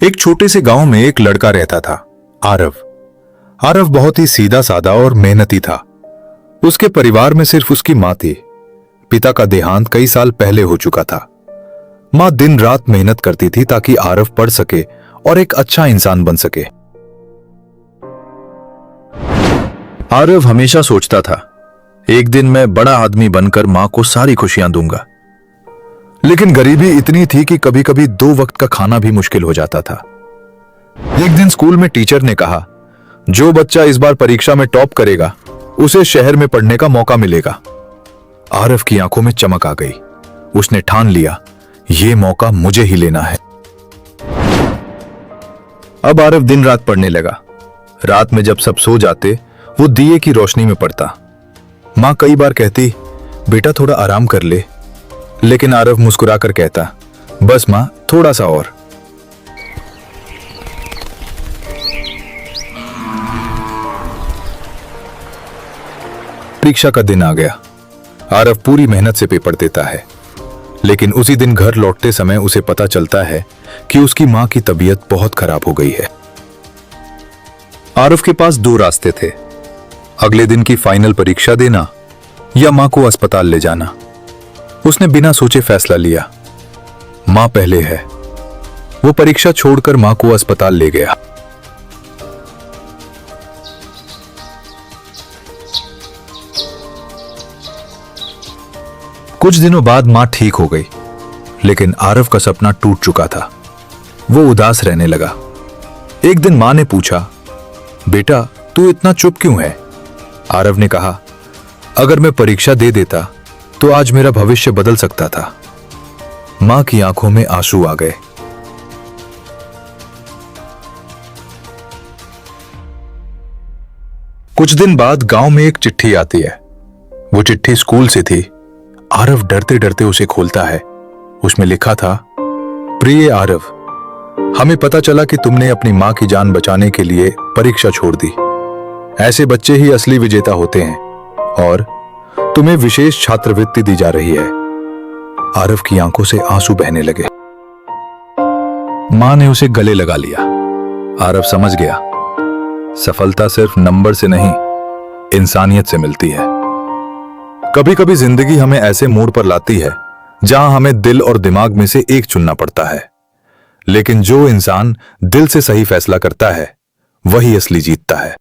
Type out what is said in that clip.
एक छोटे से गांव में एक लड़का रहता था, आरव। आरव बहुत ही सीधा साधा और मेहनती था। उसके परिवार में सिर्फ उसकी मां थी। पिता का देहांत कई साल पहले हो चुका था। मां दिन रात मेहनत करती थी ताकि आरव पढ़ सके और एक अच्छा इंसान बन सके। आरव हमेशा सोचता था, एक दिन मैं बड़ा आदमी बनकर मां को सारी खुशियां दूंगा। लेकिन गरीबी इतनी थी कि कभी कभी 2 वक्त का खाना भी मुश्किल हो जाता था। एक दिन स्कूल में टीचर ने कहा, जो बच्चा इस बार परीक्षा में टॉप करेगा उसे शहर में पढ़ने का मौका मिलेगा। आरव की आंखों में चमक आ गई। उसने ठान लिया, यह मौका मुझे ही लेना है। अब आरव दिन रात पढ़ने लगा। रात में जब सब सो जाते वो दिए की रोशनी में पढ़ता। मां कई बार कहती, बेटा थोड़ा आराम कर ले, लेकिन आरव मुस्कुराकर कहता, बस मां, थोड़ा सा और। परीक्षा का दिन आ गया। आरव पूरी मेहनत से पेपर देता है, लेकिन उसी दिन घर लौटते समय उसे पता चलता है कि उसकी मां की तबीयत बहुत खराब हो गई है। आरव के पास 2 रास्ते थे, अगले दिन की फाइनल परीक्षा देना या मां को अस्पताल ले जाना। उसने बिना सोचे फैसला लिया, मां पहले है। वो परीक्षा छोड़कर मां को अस्पताल ले गया। कुछ दिनों बाद मां ठीक हो गई, लेकिन आरव का सपना टूट चुका था। वो उदास रहने लगा। एक दिन मां ने पूछा, बेटा तू इतना चुप क्यों है? आरव ने कहा, अगर मैं परीक्षा दे देता तो आज मेरा भविष्य बदल सकता था। मां की आंखों में आंसू आ गए। कुछ दिन बाद गांव में एक चिट्ठी आती है। वो चिट्ठी स्कूल से थी। आरव डरते डरते उसे खोलता है। उसमें लिखा था, प्रिय आरव, हमें पता चला कि तुमने अपनी मां की जान बचाने के लिए परीक्षा छोड़ दी। ऐसे बच्चे ही असली विजेता होते हैं और तुम्हें विशेष छात्रवृत्ति दी जा रही है। आरव की आंखों से आंसू बहने लगे। मां ने उसे गले लगा लिया। आरव समझ गया, सफलता सिर्फ नंबर से नहीं, इंसानियत से मिलती है। कभी कभी जिंदगी हमें ऐसे मोड़ पर लाती है जहां हमें दिल और दिमाग में से एक चुनना पड़ता है, लेकिन जो इंसान दिल से सही फैसला करता है वही असली जीतता है।